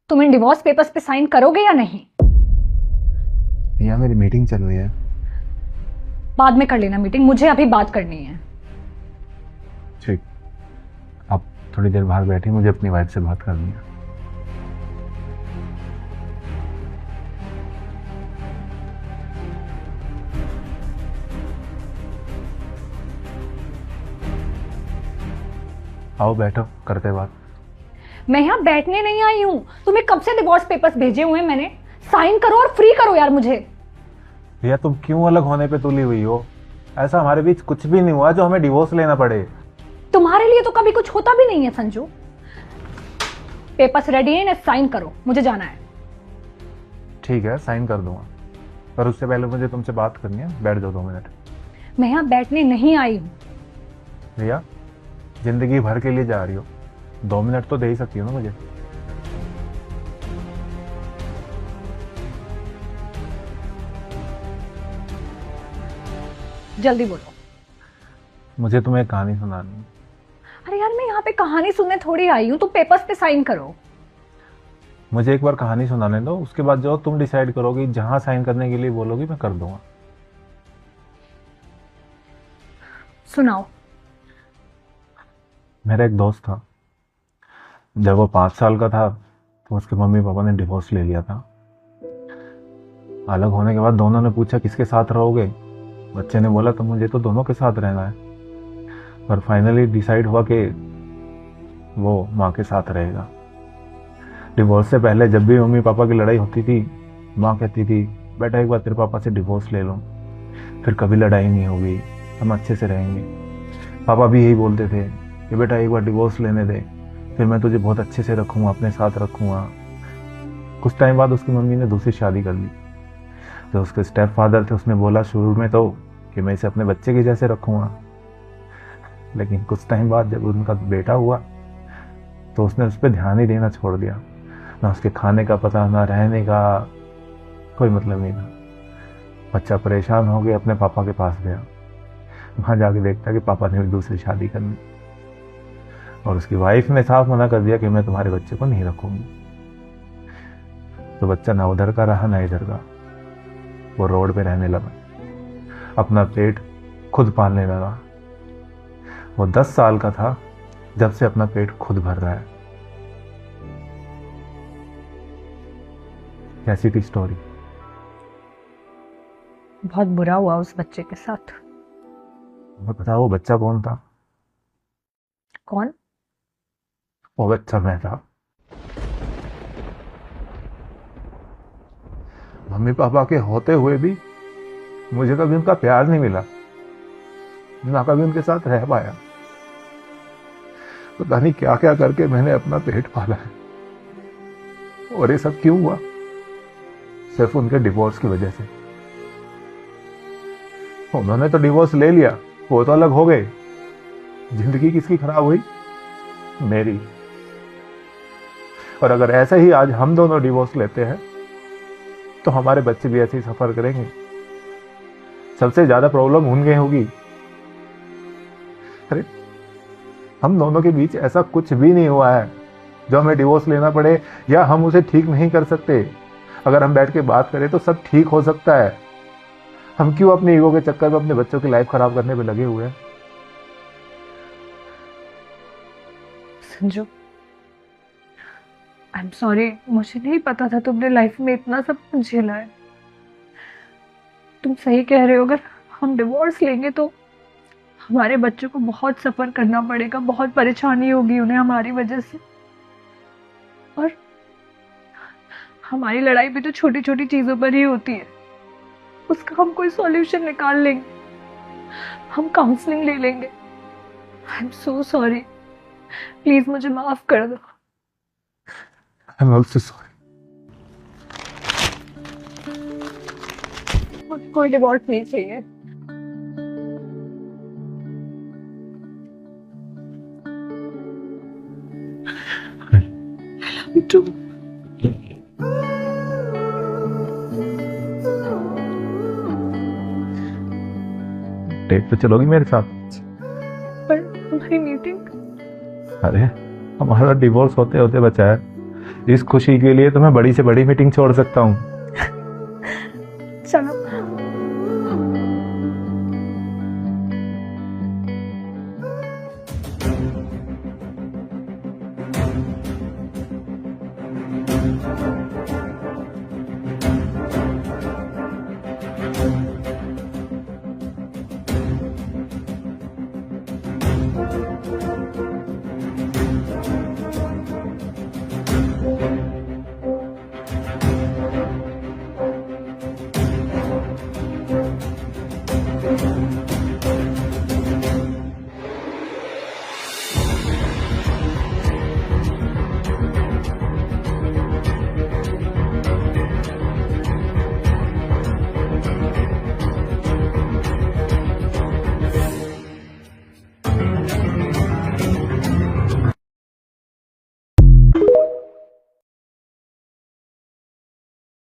तुम इन divorce papers पे sign करोगे या नहीं? भैया मेरी मीटिंग चल रही है। बाद में कर लेना मीटिंग, मुझे अभी बात करनी है। ठीक, आप थोड़ी देर बाहर बैठी, मुझे अपनी वाइफ से बात करनी है। आओ बैठो, करते बात। मैं यहाँ बैठने नहीं आई हूँ। तुम्हें कब से डिवोर्स पेपर्स भेजे हुए हैं मैंने? साइन करो और फ्री करो यार मुझे। भैया तुम क्यों अलग होने पे तुली हुई हो? ऐसा हमारे बीच कुछ भी नहीं हुआ जो हमें डिवोर्स लेना पड़े। तुम्हारे लिए तो कभी कुछ होता भी नहीं है संजू। पेपर्स रेडी है, इन्हें साइन करो, मुझे जाना है। ठीक है, साइन कर दूंगा, पर उससे पहले मुझे तुमसे बात करनी है। बैठ जाओ 2 मिनट। मैं यहाँ बैठने नहीं आई हूँ। भैया जिंदगी भर के लिए जा रही हो, 2 मिनट तो दे ही सकती हो ना मुझे। जल्दी बोलो। मुझे तुम्हें एक कहानी सुनानी है। अरे यार, मैं यहाँ पे कहानी सुनने थोड़ी आई हूँ। तुम पेपर्स पे साइन करो। मुझे एक बार कहानी सुनाने दो, उसके बाद जो तुम डिसाइड करोगी, जहां साइन करने के लिए बोलोगी मैं कर दूंगा। सुनाओ। मेरा एक दोस्त था, जब वो 5 साल का था तो उसके मम्मी पापा ने डिवोर्स ले लिया था। अलग होने के बाद दोनों ने पूछा किसके साथ रहोगे। बच्चे ने बोला तो मुझे तो दोनों के साथ रहना है, पर फाइनली डिसाइड हुआ कि वो माँ के साथ रहेगा। डिवोर्स से पहले जब भी मम्मी पापा की लड़ाई होती थी, माँ कहती थी बेटा एक बार तेरे पापा से डिवोर्स ले लो, फिर कभी लड़ाई नहीं होगी, हम अच्छे से रहेंगे। पापा भी यही बोलते थे कि बेटा एक बार डिवोर्स लेने दे, फिर मैं तुझे बहुत अच्छे से रखूँगा, अपने साथ रखूँगा। कुछ टाइम बाद उसकी मम्मी ने दूसरी शादी कर ली। जो उसके स्टेप फादर थे उसने बोला शुरू में तो कि मैं इसे अपने बच्चे के जैसे रखूँगा, लेकिन कुछ टाइम बाद जब उनका बेटा हुआ तो उसने उस पर ध्यान ही देना छोड़ दिया। ना उसके खाने का पता, ना रहने का कोई मतलब नहीं था। बच्चा परेशान हो गया, अपने पापा के पास गया। वहाँ जाके देखता कि पापा ने भी दूसरी शादी कर ली, और उसकी वाइफ ने साफ मना कर दिया कि मैं तुम्हारे बच्चे को नहीं रखूंगी। तो बच्चा ना उधर का रहा ना इधर का, वो रोड पे रहने लगा, अपना पेट खुद पालने लगा। वो 10 साल का था जब से अपना पेट खुद भर रहा है। कैसी थी स्टोरी? बहुत बुरा हुआ उस बच्चे के साथ। बताओ वो बच्चा कौन था? कौन? वो बच्चा मैं था। मम्मी पापा के होते हुए भी मुझे कभी उनका प्यार नहीं मिला, ना कभी उनके साथ रह पाया। पता नहीं क्या क्या करके मैंने अपना पेट पाला है, और ये सब क्यों हुआ? सिर्फ उनके डिवोर्स की वजह से। उन्होंने तो डिवोर्स ले लिया, वो तो अलग हो गए। जिंदगी किसकी खराब हुई? मेरी। और अगर ऐसे ही आज हम दोनों डिवोर्स लेते हैं तो हमारे बच्चे भी ऐसे ही सफर करेंगे। सबसे ज्यादा प्रॉब्लम उनके होगी। अरे हम दोनों के बीच ऐसा कुछ भी नहीं हुआ है जो हमें डिवोर्स लेना पड़े, या हम उसे ठीक नहीं कर सकते। अगर हम बैठ के बात करें तो सब ठीक हो सकता है। हम क्यों अपने ईगो के चक्कर में अपने बच्चों की लाइफ खराब करने में लगे हुए हैं? Sanju, I am sorry. मुझे नहीं पता था तुमने लाइफ में इतना सब कुछ झेला है। तुम सही कह रहे हो, अगर हम डिवोर्स लेंगे तो हमारे बच्चों को बहुत सफर करना पड़ेगा, बहुत परेशानी होगी उन्हें हमारी वजह से। और हमारी लड़ाई भी तो छोटी छोटी चीजों पर ही होती है। उसका हम कोई सॉल्यूशन निकाल लेंगे, हम काउंसलिंग ले लेंगे। I am so sorry, please मुझे माफ कर दो। I am also sorry. मुझे कोई डिवोर्स नहीं चाहिए। टू डेट पे चलोगी मेरे साथ? पर तुम्हारी मीटिंग? अरे हमारा डिवोर्स होते होते बचा है, इस खुशी के लिए तो मैं बड़ी से बड़ी मीटिंग छोड़ सकता हूँ। चलो।